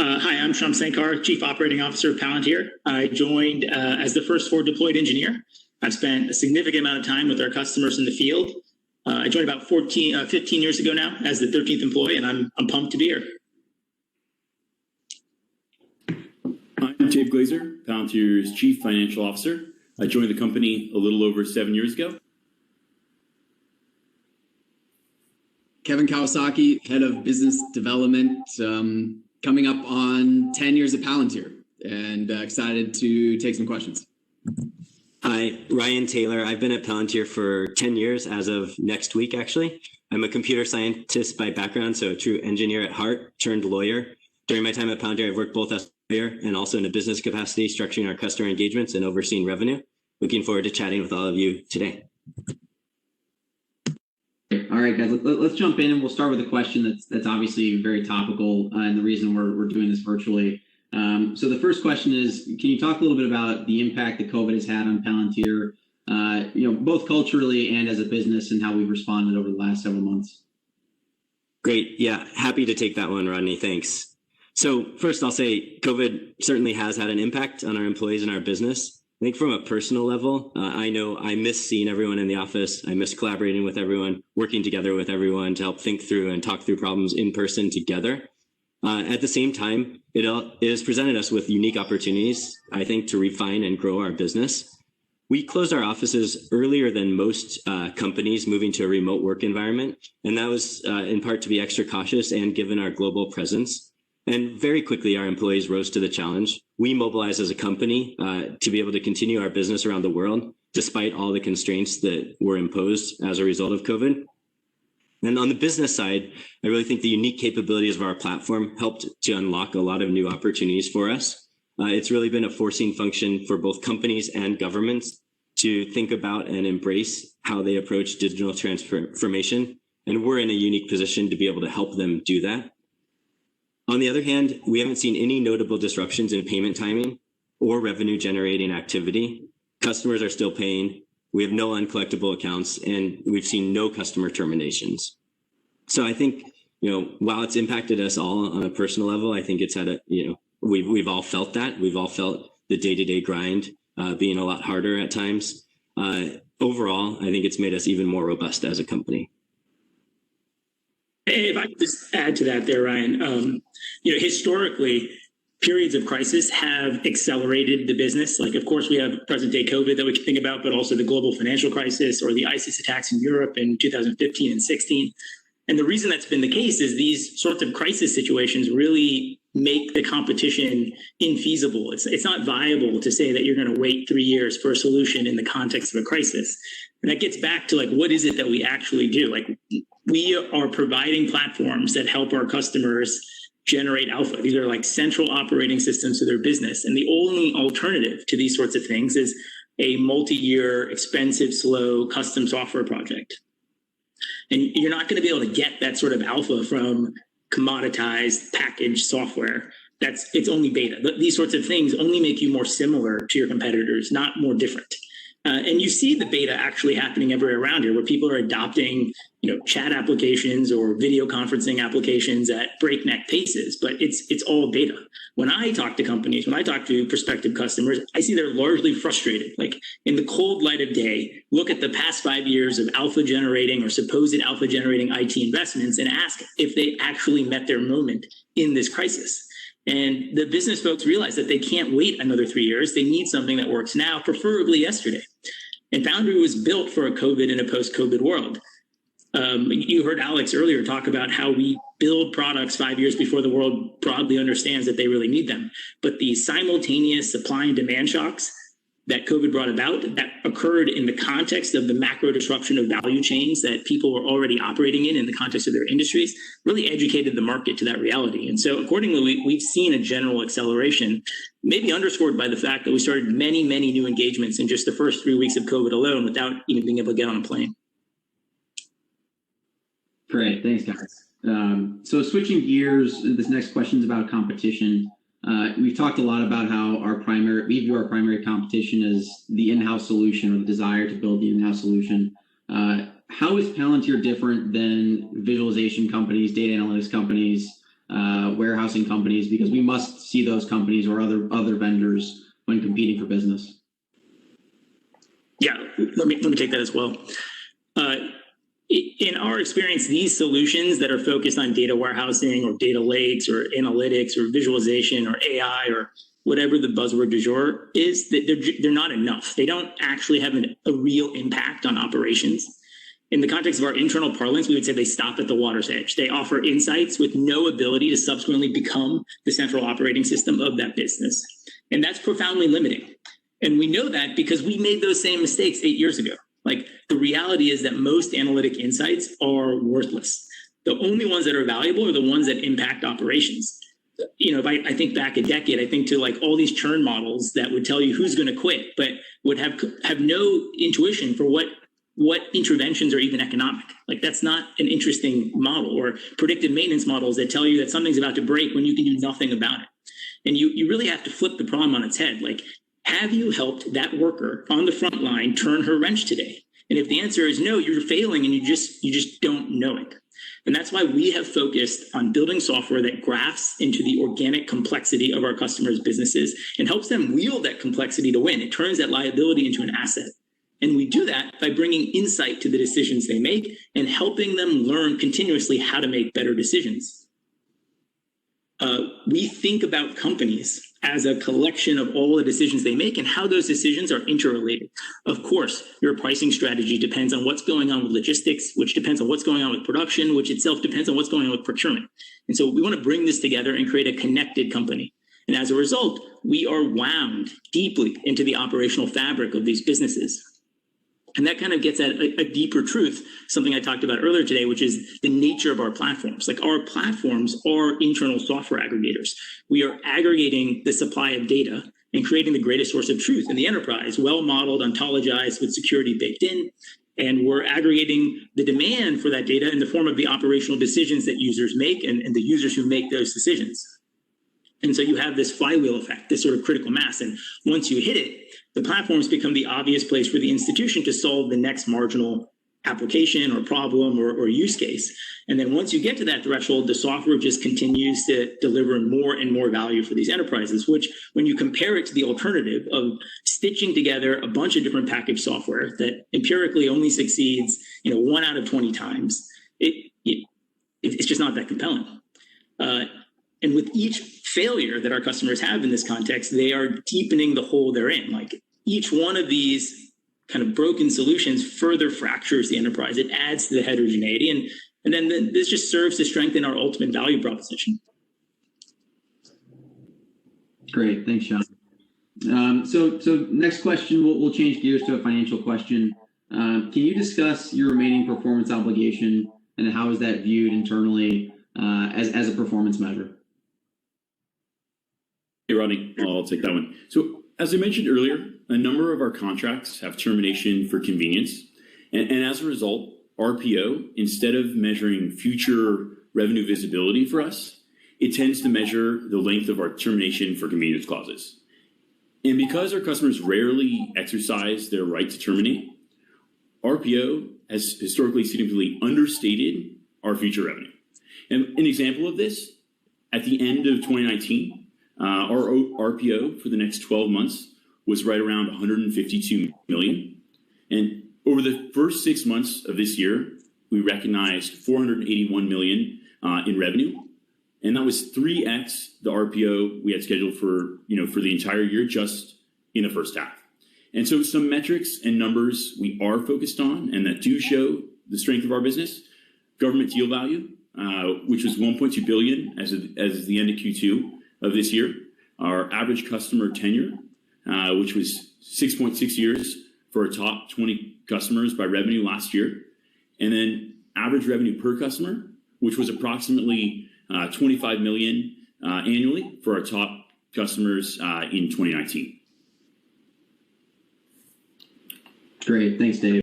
Hi, I'm Sham Sankar, Chief Operating Officer of Palantir. I joined as the first forward deployed engineer. I've spent a significant amount of time with our customers in the field. I joined about 15 years ago now as the 13th employee, and I'm pumped to be here. Hi, I'm Dave Glazer, Palantir's Chief Financial Officer. I joined the company a little over 7 years ago. Kevin Kawasaki, Head of Business Development, coming up on 10 years at Palantir, and excited to take some questions. Hi, Ryan Taylor. I've been at Palantir for 10 years as of next week, actually. I'm a computer scientist by background, so a true engineer at heart turned lawyer. During my time at Palantir, I've worked both as a lawyer and also in a business capacity, structuring our customer engagements and overseeing revenue. Looking forward to chatting with all of you today. All right, guys, let's jump in, and we'll start with a question that's obviously very topical, and the reason we're doing this virtually. So the first question is, can you talk a little bit about the impact that COVID has had on Palantir, both culturally and as a business, and how we've responded over the last several months? Great. Yeah, happy to take that one, Rodney. Thanks. So first, I'll say COVID certainly has had an impact on our employees and our business. I think from a personal level, I know I miss seeing everyone in the office. I miss collaborating with everyone, working together with everyone to help think through and talk through problems in person together. At the same time, it has presented us with unique opportunities, I think, to refine and grow our business. We closed our offices earlier than most companies moving to a remote work environment, and that was in part to be extra cautious and given our global presence. And very quickly, our employees rose to the challenge. We mobilized as a company to be able to continue our business around the world, despite all the constraints that were imposed as a result of COVID. And on the business side, I really think the unique capabilities of our platform helped to unlock a lot of new opportunities for us. It's really been a forcing function for both companies and governments to think about and embrace how they approach digital transformation. And we're in a unique position to be able to help them do that. On the other hand, we haven't seen any notable disruptions in payment timing or revenue generating activity. Customers are still paying. We have no uncollectible accounts, and we've seen no customer terminations. So I think, while it's impacted us all on a personal level, I think it's had we've all felt that. We've all felt the day-to-day grind being a lot harder at times. Overall, I think it's made us even more robust as a company. If I could just add to that there, Ryan, historically, periods of crisis have accelerated the business. Like, of course, we have present day COVID that we can think about, but also the global financial crisis or the ISIS attacks in Europe in 2015 and 16. And the reason that's been the case is these sorts of crisis situations really make the competition infeasible. It's not viable to say that you're going to wait 3 years for a solution in the context of a crisis. And that gets back to what is it that we actually do? We are providing platforms that help our customers generate alpha. These are central operating systems to their business. And the only alternative to these sorts of things is a multi-year, expensive, slow custom software project. And you're not going to be able to get that sort of alpha from commoditized packaged software. It's only beta. These sorts of things only make you more similar to your competitors, not more different. And you see the beta actually happening everywhere around here, where people are adopting, chat applications or video conferencing applications at breakneck paces. But it's all beta. When I talk to companies, when I talk to prospective customers, I see they're largely frustrated. In the cold light of day, look at the past 5 years of alpha generating or supposed alpha generating IT investments and ask if they actually met their moment in this crisis. And the business folks realize that they can't wait another 3 years. They need something that works now, preferably yesterday. And Foundry was built for a COVID and a post-COVID world. You heard Alex earlier talk about how we build products 5 years before the world broadly understands that they really need them. But the simultaneous supply and demand shocks that COVID brought about, that occurred in the context of the macro disruption of value chains that people were already operating in the context of their industries, really educated the market to that reality. And so accordingly, we've seen a general acceleration, maybe underscored by the fact that we started many, many new engagements in just the first 3 weeks of COVID alone without even being able to get on a plane. Great, thanks, guys. So switching gears, this next question is about competition. We've talked a lot about how we view our primary competition as the in-house solution, or the desire to build the in-house solution. How is Palantir different than visualization companies, data analytics companies, warehousing companies, because we must see those companies or other vendors when competing for business. Yeah, let me take that as well. In our experience, these solutions that are focused on data warehousing or data lakes or analytics or visualization or AI or whatever the buzzword du jour is, that they're not enough. They don't actually have a real impact on operations. In the context of our internal parlance, we would say they stop at the water's edge. They offer insights with no ability to subsequently become the central operating system of that business. And that's profoundly limiting. And we know that because we made those same mistakes 8 years ago. Like, the reality is that most analytic insights are worthless. The only ones that are valuable are the ones that impact operations. You know, if I think back a decade, I think to like all these churn models that would tell you who's going to quit, but would have no intuition for what interventions are even economic. Like, that's not an interesting model. Or predictive maintenance models that tell you that something's about to break when you can do nothing about it. And you really have to flip the problem on its head. Like, have you helped that worker on the front line turn her wrench today? And if the answer is no, you're failing and you just don't know it. And that's why we have focused on building software that grafts into the organic complexity of our customers' businesses and helps them wield that complexity to win. It turns that liability into an asset. And we do that by bringing insight to the decisions they make and helping them learn continuously how to make better decisions. We think about companies as a collection of all the decisions they make and how those decisions are interrelated. Of course, your pricing strategy depends on what's going on with logistics, which depends on what's going on with production, which itself depends on what's going on with procurement. And so we want to bring this together and create a connected company. And as a result, we are wound deeply into the operational fabric of these businesses. And that kind of gets at a deeper truth, something I talked about earlier today, which is the nature of our platforms. Like, our platforms are internal software aggregators. We are aggregating the supply of data and creating the greatest source of truth in the enterprise, well-modeled, ontologized, with security baked in. And we're aggregating the demand for that data in the form of the operational decisions that users make and the users who make those decisions. And so you have this flywheel effect, this sort of critical mass. And once you hit it, the platforms become the obvious place for the institution to solve the next marginal application or problem or use case. And then once you get to that threshold, the software just continues to deliver more and more value for these enterprises, which, when you compare it to the alternative of stitching together a bunch of different packaged software that empirically only succeeds, 1 out of 20 times, it's just not that compelling. And with each failure that our customers have in this context, they are deepening the hole they're in. Like, each one of these kind of broken solutions further fractures the enterprise. It adds to the heterogeneity. And then this just serves to strengthen our ultimate value proposition. Great. Thanks, Sean. So next question, we'll change gears to a financial question. Can you discuss your remaining performance obligation and how is that viewed internally as a performance measure? Hey, Rodney, I'll take that one. So, as I mentioned earlier, a number of our contracts have termination for convenience. And as a result, RPO, instead of measuring future revenue visibility for us, it tends to measure the length of our termination for convenience clauses. And because our customers rarely exercise their right to terminate, RPO has historically significantly understated our future revenue. And an example of this, at the end of 2019, our RPO for the next 12 months was right around 152 million. And over the first 6 months of this year, we recognized 481 million in revenue. And that was 3x the RPO we had scheduled for the entire year, just in the first half. And so some metrics and numbers we are focused on and that do show the strength of our business: government deal value, which was 1.2 billion as the end of Q2 of this year. Our average customer tenure, which was 6.6 years for our top 20 customers by revenue last year. And then average revenue per customer, which was approximately 25 million annually for our top customers in 2019. Great. Thanks, Dave.